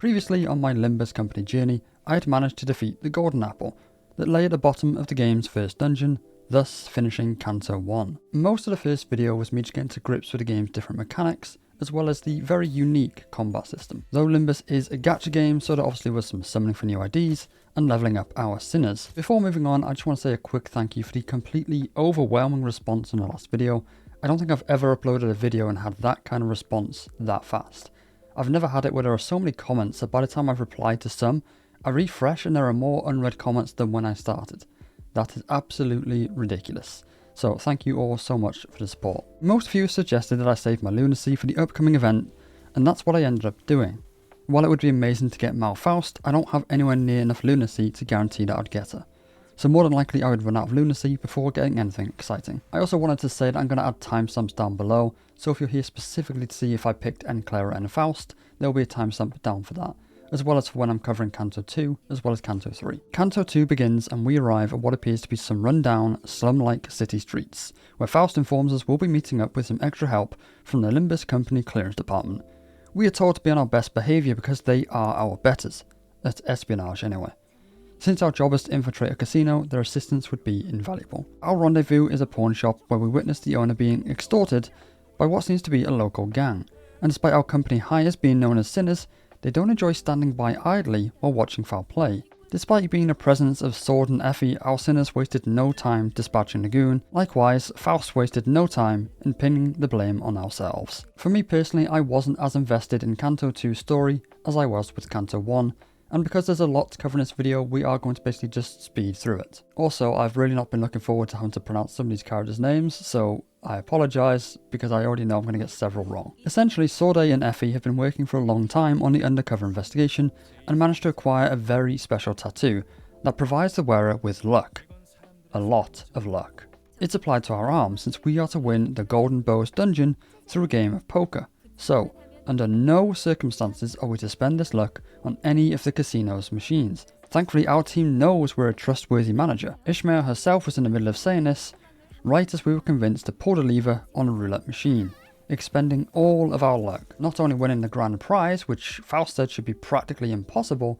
Previously on my Limbus Company journey, I had managed to defeat the Golden Apple that lay at the bottom of the game's first dungeon, thus finishing Canto 1. Most of the first video was me just getting to grips with the game's different mechanics, as well as the very unique combat system. Though Limbus is a gacha game, so there obviously was some summoning for new IDs and leveling up our sinners. Before moving on, I just want to say a quick thank you for the completely overwhelming response on the last video. I don't think I've ever uploaded a video and had that kind of response that fast. I've never had it where there are so many comments that by the time I've replied to some, I refresh and there are more unread comments than when I started. That is absolutely ridiculous. So thank you all so much for the support. Most of you suggested that I save my lunacy for the upcoming event, and that's what I ended up doing. While it would be amazing to get NFaust, I don't have anywhere near enough lunacy to guarantee that I'd get her. So more than likely I would run out of lunacy before getting anything exciting. I also wanted to say that I'm going to add timestamps down below, so if you're here specifically to see if I picked NClair or NFaust, there will be a timestamp down for that, as well as for when I'm covering Canto 2, as well as Canto 3. Canto 2 begins and we arrive at what appears to be some rundown, slum-like city streets, where Faust informs us we'll be meeting up with some extra help from the Limbus Company clearance department. We are told to be on our best behaviour because they are our betters, at espionage anyway. Since our job is to infiltrate a casino, their assistance would be invaluable. Our rendezvous is a pawn shop where we witness the owner being extorted by what seems to be a local gang, and despite our company hires being known as sinners, they don't enjoy standing by idly while watching foul play. Despite being the presence of Sword and Effie, our sinners wasted no time dispatching the goon. Likewise, Faust wasted no time in pinning the blame on ourselves. For me personally, I wasn't as invested in Canto 2's story as I was with Canto 1, and because there's a lot to cover in this video, we are going to basically just speed through it. Also, I've really not been looking forward to having to pronounce some of these characters' names, so I apologise because I already know I'm going to get several wrong. Essentially, Sword and Effie have been working for a long time on the undercover investigation and managed to acquire a very special tattoo that provides the wearer with luck. A lot of luck. It's applied to our arm since we are to win the Golden Bow's dungeon through a game of poker. So, under no circumstances are we to spend this luck on any of the casino's machines. Thankfully, our team knows we're a trustworthy manager. Ishmael herself was in the middle of saying this, right as we were convinced to pull the lever on a roulette machine, expending all of our luck, not only winning the grand prize, which Faust said should be practically impossible,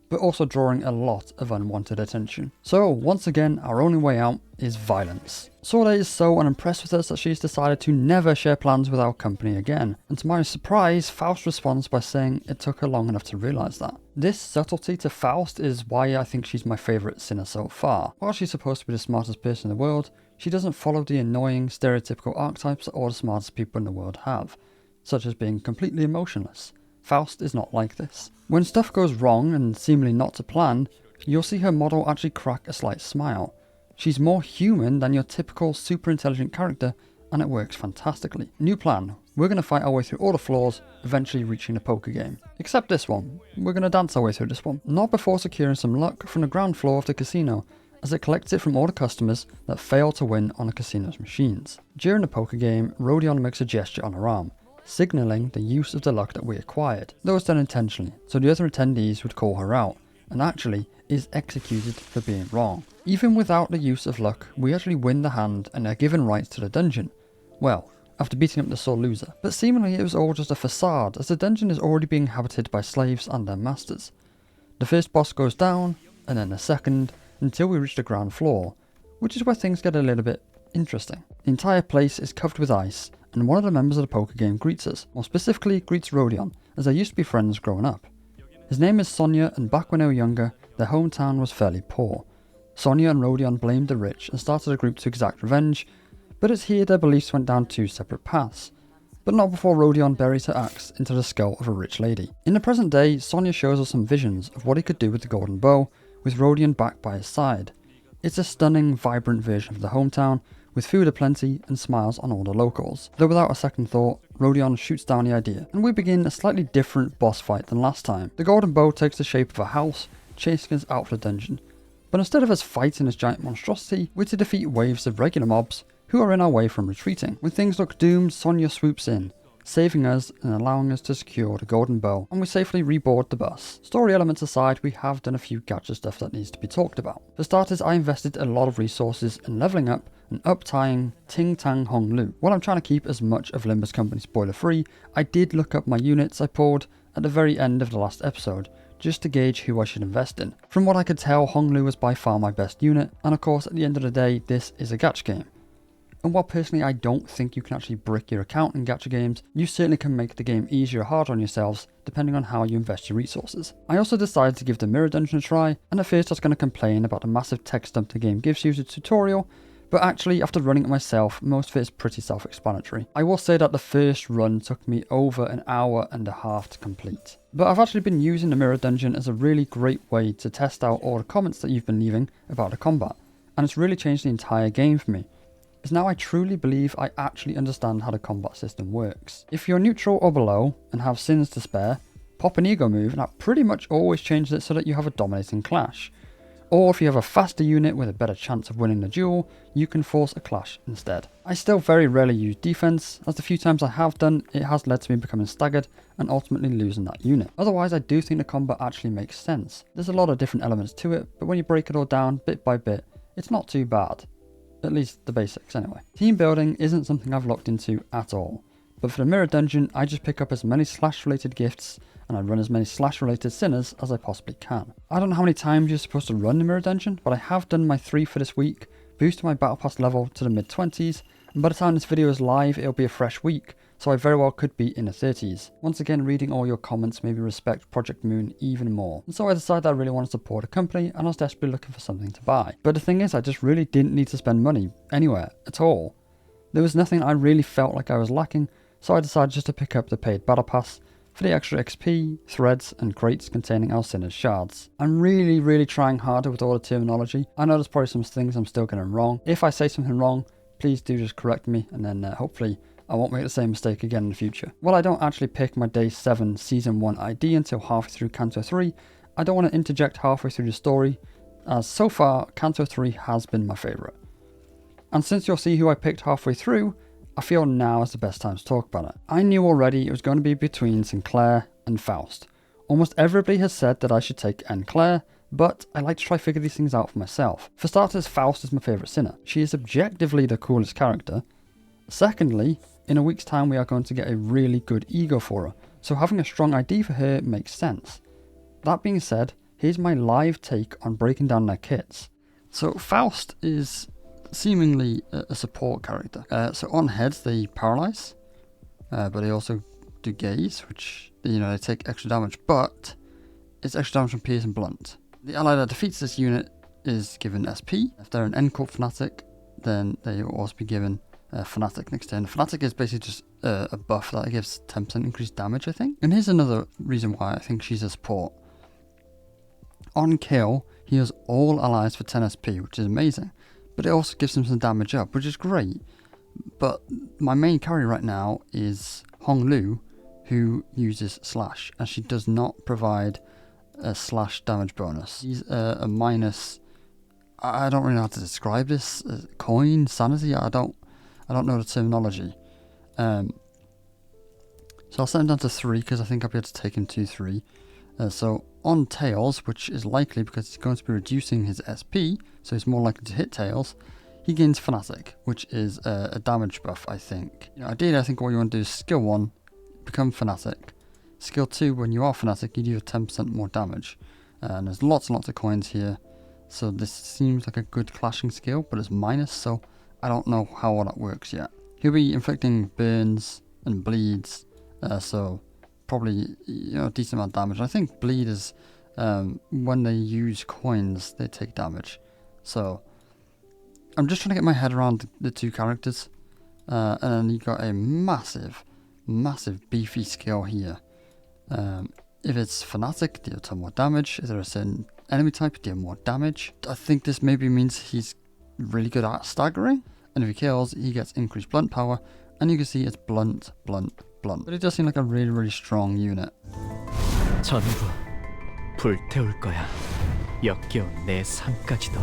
but also drawing a lot of unwanted attention. So, once again, our only way out is violence. Sword is so unimpressed with us that she's decided to never share plans with our company again, and to my surprise, Faust responds by saying it took her long enough to realise that. This subtlety to Faust is why I think she's my favourite sinner so far. While she's supposed to be the smartest person in the world, she doesn't follow the annoying, stereotypical archetypes that all the smartest people in the world have, such as being completely emotionless. Faust is not like this. When stuff goes wrong and seemingly not to plan, you'll see her model actually crack a slight smile. She's more human than your typical super intelligent character, and it works fantastically. New plan. We're going to fight our way through all the floors, eventually reaching the poker game. Except this one. We're going to dance our way through this one. Not before securing some luck from the ground floor of the casino, as it collects it from all the customers that fail to win on the casino's machines. During the poker game, Rodion makes a gesture on her arm, signalling the use of the luck that we acquired, though it's done intentionally, so the other attendees would call her out, and actually is executed for being wrong. Even without the use of luck, we actually win the hand and are given rights to the dungeon. Well, after beating up the sore loser. But seemingly it was all just a facade, as the dungeon is already being inhabited by slaves and their masters. The first boss goes down, and then the second, until we reach the ground floor, which is where things get a little bit interesting. The entire place is covered with ice, and one of the members of the poker game greets us, more specifically greets Rodion, as they used to be friends growing up. His name is Sonia, and back when they were younger, their hometown was fairly poor. Sonia and Rodion blamed the rich and started a group to exact revenge, but it's here their beliefs went down two separate paths. But not before Rodion buries her axe into the skull of a rich lady. In the present day, Sonia shows us some visions of what he could do with the golden bow, with Rodion back by his side. It's a stunning, vibrant version of the hometown, with food aplenty and smiles on all the locals. Though without a second thought, Rodion shoots down the idea, and we begin a slightly different boss fight than last time. The golden bow takes the shape of a house, chasing us out of the dungeon. But instead of us fighting this giant monstrosity, we're to defeat waves of regular mobs who are in our way from retreating. When things look doomed, Sonia swoops in, saving us and allowing us to secure the golden bow, and we safely reboard the bus. Story elements aside, we have done a few gacha stuff that needs to be talked about. For starters, I invested a lot of resources in leveling up and up-tying Ting Tang Hong Lu. While I'm trying to keep as much of Limbus Company spoiler free, I did look up my units I pulled at the very end of the last episode, just to gauge who I should invest in. From what I could tell, Honglu was by far my best unit, and of course at the end of the day this is a gacha game. And while personally I don't think you can actually brick your account in gacha games, you certainly can make the game easier or harder on yourselves depending on how you invest your resources. I also decided to give the mirror dungeon a try, and at first I was going to complain about the massive text dump the game gives you as a tutorial, but actually after running it myself, most of it is pretty self-explanatory. I will say that the first run took me over an hour and a half to complete. But I've actually been using the mirror dungeon as a really great way to test out all the comments that you've been leaving about the combat, and it's really changed the entire game for me. Is now I truly believe I actually understand how the combat system works. If you're neutral or below and have sins to spare, pop an ego move and that pretty much always changes it so that you have a dominating clash. Or if you have a faster unit with a better chance of winning the duel, you can force a clash instead. I still very rarely use defense, as the few times I have done, it has led to me becoming staggered and ultimately losing that unit. Otherwise, I do think the combat actually makes sense. There's a lot of different elements to it, but when you break it all down bit by bit, it's not too bad. At least the basics anyway. Team building isn't something I've looked into at all, but for the mirror dungeon I just pick up as many slash related gifts and I run as many slash related sinners as I possibly can. I don't know how many times you're supposed to run the mirror dungeon, but I have done my 3 for this week, boosted my battle pass level to the mid 20s, and by the time this video is live it'll be a fresh week, so I very well could be in the 30s. Once again, reading all your comments made me respect Project Moon even more, and so I decided I really want to support a company and I was desperately looking for something to buy. But the thing is, I just really didn't need to spend money anywhere at all. There was nothing I really felt like I was lacking, so I decided just to pick up the paid battle pass for the extra XP, threads and crates containing Alcina's shards. I'm really trying harder with all the terminology. I know there's probably some things I'm still getting wrong. If I say something wrong, please do just correct me, and then hopefully I won't make the same mistake again in the future. While I don't actually pick my day 7 season 1 ID until halfway through Canto 3, I don't want to interject halfway through the story, as so far Canto 3 has been my favourite. And since you'll see who I picked halfway through, I feel now is the best time to talk about it. I knew already it was going to be between Sinclair and Faust. Almost everybody has said that I should take NClair, but I like to try figure these things out for myself. For starters, Faust is my favourite sinner. She is objectively the coolest character. Secondly, in a week's time we are going to get a really good ego for her, so having a strong ID for her makes sense. That being said, here's my live take on breaking down their kits. So Faust is seemingly a support character. So on heads they paralyze, but they also do gaze, which, you know, they take extra damage, but it's extra damage from pierce and blunt. The ally that defeats this unit is given SP. If they're an N-Corp Fanatic, then they will also be given Fanatic next turn. Fanatic is basically just a buff that gives 10% increased damage, I think. And here's another reason why I think she's a support. On kill, he has all allies for 10 SP, which is amazing. But it also gives him some damage up, which is great. But my main carry right now is Honglu, who uses slash, as she does not provide a slash damage bonus. He's a minus, I don't really know how to describe this, coin, sanity, I don't know the terminology. So I'll set him down to 3 because I think I'll be able to take him to 3. So on Tails, which is likely because he's going to be reducing his SP, so he's more likely to hit Tails, he gains Fanatic, which is a damage buff, I think. You know, ideally, I think what you want to do is skill 1, become Fanatic. Skill 2, when you are Fanatic, you do 10% more damage. And there's lots and lots of coins here, so this seems like a good clashing skill, but it's minus, so I don't know how all that works yet. He'll be inflicting burns and bleeds, so probably, you know, a decent amount of damage. I think bleed is when they use coins, they take damage. So I'm just trying to get my head around the two characters, and then you got a massive beefy skill here. If it's Fanatic, deal 10 more damage. If there's a certain enemy type, deal more damage. I think this maybe means he's really good at staggering, and if he kills, he gets increased blunt power, and you can see it's blunt. But it does seem like a really strong unit. 전부 불태울 거야. 역겨운 내 삶까지도.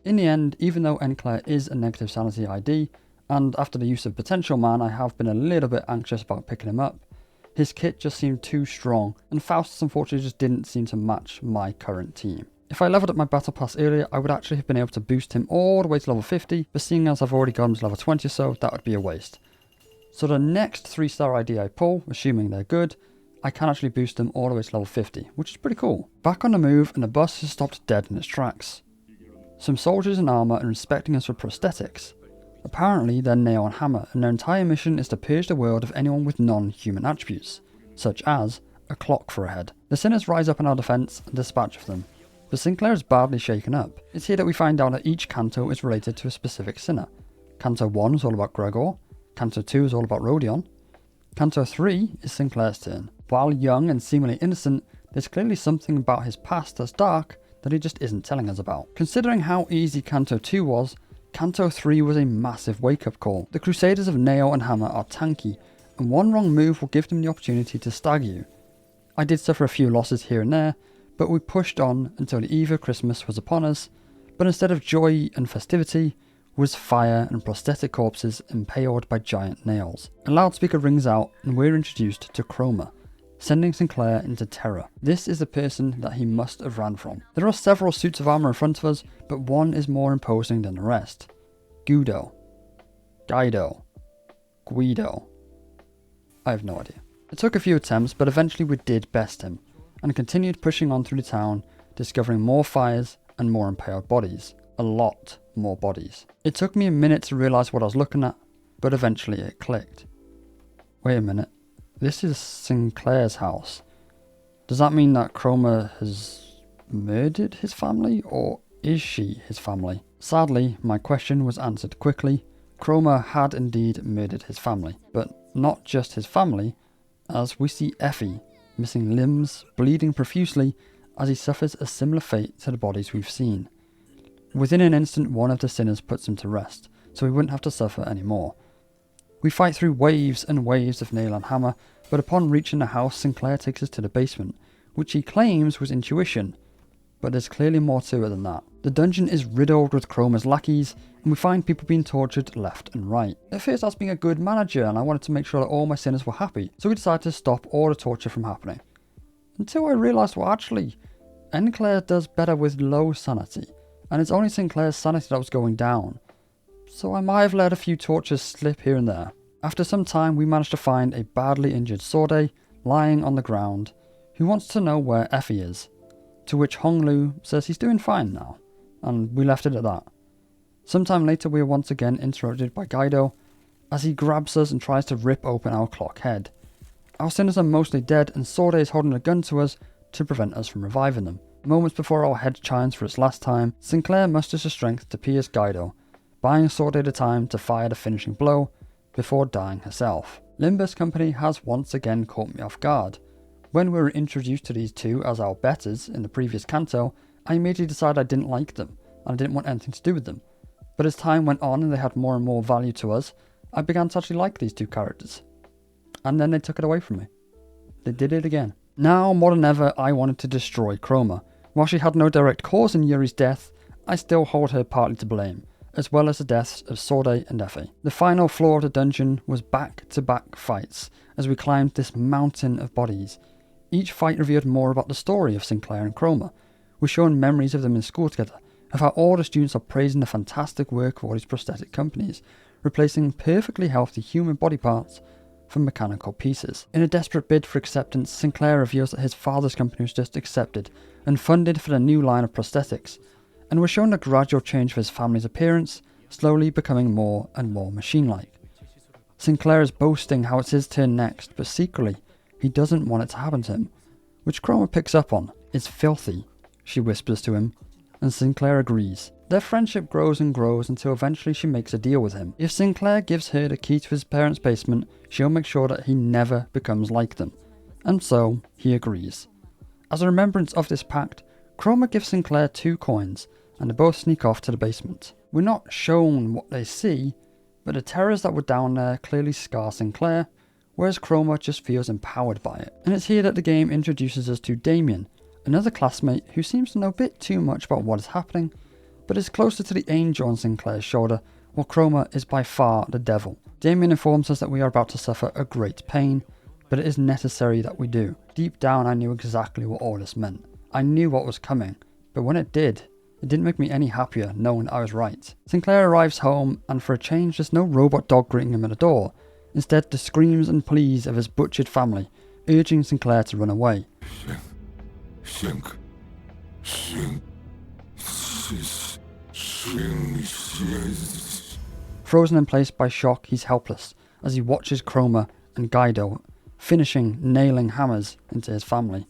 In the end, even though NClair is a negative sanity ID, and after the use of Potential Man I have been a little bit anxious about picking him up, his kit just seemed too strong, and Faust unfortunately just didn't seem to match my current team. If I leveled up my battle pass earlier, I would actually have been able to boost him all the way to level 50, but seeing as I've already got him to level 20 or so, that would be a waste. So the next 3-star ID I pull, assuming they're good, I can actually boost them all the way to level 50, which is pretty cool. Back on the move, and the bus has stopped dead in its tracks. Some soldiers in armour are inspecting us for prosthetics. Apparently they're Nail and Hammer, and their entire mission is to purge the world of anyone with non-human attributes, such as a clock for a head. The sinners rise up in our defence and dispatch of them, but Sinclair is badly shaken up. It's here that we find out that each Canto is related to a specific sinner. Canto 1 is all about Gregor, Canto 2 is all about Rodion, Canto 3 is Sinclair's turn. While young and seemingly innocent, there's clearly something about his past that's dark that he just isn't telling us about. Considering how easy Canto 2 was, Canto 3 was a massive wake-up call. The Crusaders of Nail and Hammer are tanky, and one wrong move will give them the opportunity to stag you. I did suffer a few losses here and there, but we pushed on until the eve of Christmas was upon us, but instead of joy and festivity, was fire and prosthetic corpses impaled by giant nails. A loudspeaker rings out and we're introduced to Chroma, sending Sinclair into terror. This is the person that he must have ran from. There are several suits of armour in front of us, but one is more imposing than the rest. Guido. Guido. I have no idea. It took a few attempts, but eventually we did best him, and continued pushing on through the town, discovering more fires and more impaled bodies. A lot more bodies. It took me a minute to realise what I was looking at, but eventually it clicked. Wait a minute. This is Sinclair's house. Does that mean that Chroma has murdered his family, or is she his family? Sadly, my question was answered quickly. Chroma had indeed murdered his family, but not just his family, as we see Effie, missing limbs, bleeding profusely, as he suffers a similar fate to the bodies we've seen. Within an instant, one of the sinners puts him to rest, so he wouldn't have to suffer anymore. We fight through waves and waves of Nail and Hammer, but upon reaching the house, Sinclair takes us to the basement, which he claims was intuition, but there's clearly more to it than that. The dungeon is riddled with Chroma's lackeys, and we find people being tortured left and right. At first I was being a good manager, and I wanted to make sure that all my sinners were happy, so we decided to stop all the torture from happening. Until I realised, well actually, NClair does better with low sanity, and it's only Sinclair's sanity that was going down, so I might have let a few tortures slip here and there. After some time, we managed to find a badly injured Sorde lying on the ground, who wants to know where Effie is, to which Honglu says he's doing fine now, and we left it at that. Sometime later we are once again interrupted by Guido, as he grabs us and tries to rip open our clock head. Our sinners are mostly dead, and Sorde is holding a gun to us to prevent us from reviving them. Moments before our head chimes for its last time, Sinclair musters the strength to pierce Guido, buying Sorde the time to fire the finishing blow before dying herself. Limbus Company has once again caught me off guard. When we were introduced to these two as our betters in the previous Canto, I immediately decided I didn't like them, and I didn't want anything to do with them. But as time went on and they had more and more value to us, I began to actually like these two characters. And then they took it away from me. They did it again. Now more than ever, I wanted to destroy Chroma. While she had no direct cause in Yuri's death, I still hold her partly to blame, as well as the deaths of Sorde and Effie. The final floor of the dungeon was back-to-back fights as we climbed this mountain of bodies. Each fight revealed more about the story of Sinclair and Chroma. We're shown memories of them in school together, of how all the students are praising the fantastic work of all these prosthetic companies, replacing perfectly healthy human body parts for mechanical pieces. In a desperate bid for acceptance, Sinclair reveals that his father's company was just accepted and funded for the new line of prosthetics, and we're shown a gradual change of his family's appearance, slowly becoming more and more machine-like. Sinclair is boasting how it's his turn next, but secretly, he doesn't want it to happen to him, which Chroma picks up on. It's filthy, she whispers to him, and Sinclair agrees. Their friendship grows and grows until eventually she makes a deal with him. If Sinclair gives her the key to his parents' basement, she'll make sure that he never becomes like them. And so, he agrees. As a remembrance of this pact, Chroma gives Sinclair 2 coins, and they both sneak off to the basement. We're not shown what they see, but the terrors that were down there clearly scar Sinclair, whereas Chroma just feels empowered by it. And it's here that the game introduces us to Damien, another classmate who seems to know a bit too much about what is happening, but is closer to the angel on Sinclair's shoulder, while Chroma is by far the devil. Damien informs us that we are about to suffer a great pain, but it is necessary that we do. Deep down I knew exactly what all this meant. I knew what was coming, but when it did, it didn't make me any happier knowing I was right. Sinclair arrives home, and for a change there's no robot dog greeting him at the door. Instead, the screams and pleas of his butchered family, urging Sinclair to run away. Frozen in place by shock, he's helpless as he watches Chroma and Guido finishing nailing hammers into his family,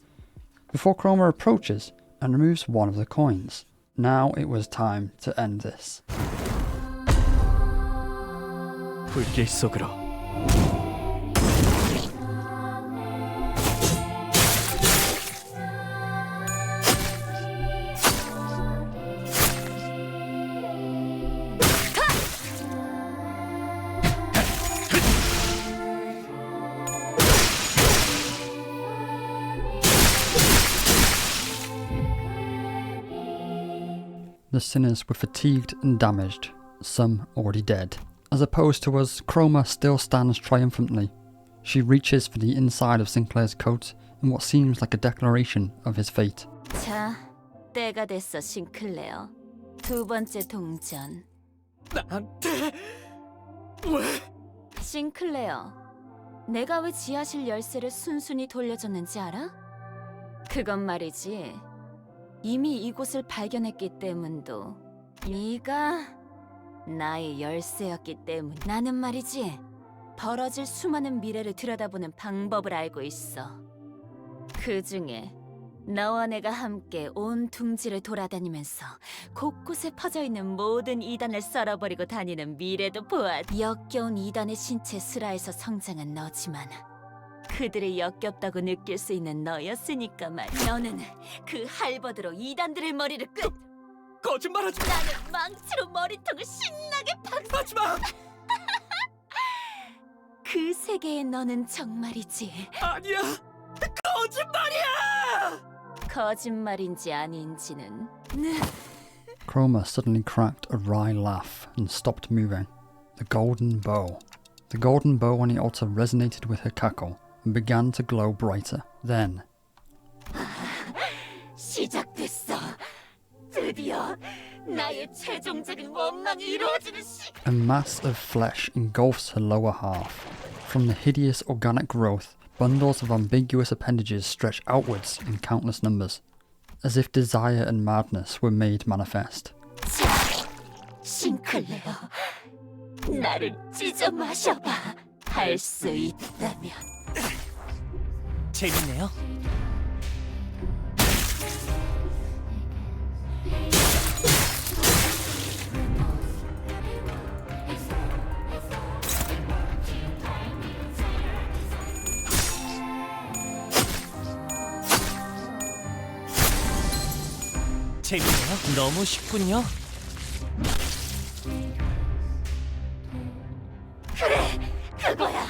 before Chroma approaches and removes one of the coins. Now it was time to end this. 불길 속으로. The sinners were fatigued and damaged, some already dead. As opposed to us, Chroma still stands triumphantly. She reaches for the inside of Sinclair's coat in what seems like a declaration of his fate. 자, 때가 됐어, 싱클레어. 두 번째 동전. 나한테 왜? 싱클레어, 내가 왜 지하실 열쇠를 순순히 돌려줬는지 알아? 그건 말이지. 이미 이곳을 발견했기 때문도 네가 나의 열쇠였기 때문. 나는 말이지 벌어질 수많은 미래를 들여다보는 방법을 알고 있어. 그 중에 너와 내가 함께 온 둥지를 돌아다니면서 곳곳에 퍼져있는 모든 이단을 썰어버리고 다니는 미래도 보았. 역겨운 이단의 신체 슬하에서 성장한 너지만 그들이 역겹다고 느낄 수 있는 너였으니까 말이야. 너는 그 할버드로 이단들의 머리를 거짓말하지 마. 나는 망치로 머리통을 신나게 하지 마. 그 세계의 너는 정말이지. 아니야. 거짓말이야. 거짓말인지 아닌지는. Chroma suddenly cracked a wry laugh and stopped moving. The golden bow. The golden bow on the altar resonated with her cackle and began to glow brighter. Then, 시작됐어. 드디어 나의 최종적인 원망이 이루어지는 시간. a mass of flesh engulfs her lower half. From the hideous organic growth, bundles of ambiguous appendages stretch outwards in countless numbers, as if desire and madness were made manifest. 자, 싱클레어, 나를 찢어 마셔봐. 할 수 있다면. 재밌네요. 재밌네요. 너무 쉽군요. 그래, 그거야.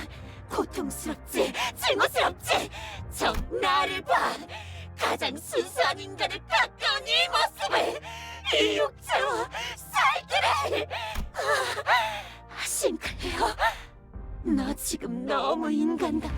고통스럽지, 증오스럽지. 저 나를 봐. 가장 순수한 인간에 가까운 이 모습을, 이 육체와 살기를. 싱클레어, 너 지금 너무 인간다.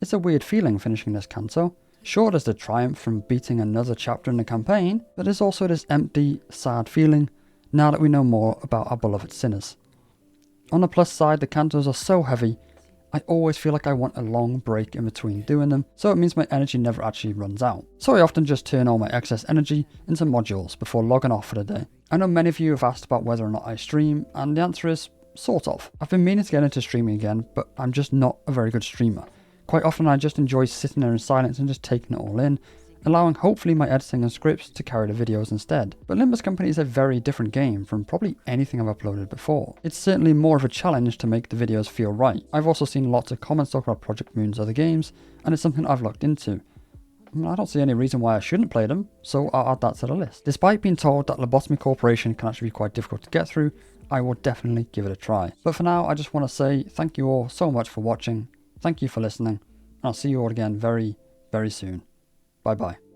It's a weird feeling finishing this canto. Sure, there's the triumph from beating another chapter in the campaign, but there's also this empty, sad feeling now that we know more about our beloved sinners. On the plus side, the cantos are so heavy, I always feel like I want a long break in between doing them, so it means my energy never actually runs out. So I often just turn all my excess energy into modules before logging off for the day. I know many of you have asked about whether or not I stream, and the answer is sort of. I've been meaning to get into streaming again, but I'm just not a very good streamer. Quite often I just enjoy sitting there in silence and just taking it all in, allowing hopefully my editing and scripts to carry the videos instead. But Limbus Company is a very different game from probably anything I've uploaded before. It's certainly more of a challenge to make the videos feel right. I've also seen lots of comments talk about Project Moon's other games, and it's something I've looked into. I don't see any reason why I shouldn't play them, so I'll add that to the list. Despite being told that Lobotomy Corporation can actually be quite difficult to get through, I will definitely give it a try. But for now, I just want to say thank you all so much for watching, thank you for listening, and I'll see you all again very, very soon. Bye bye.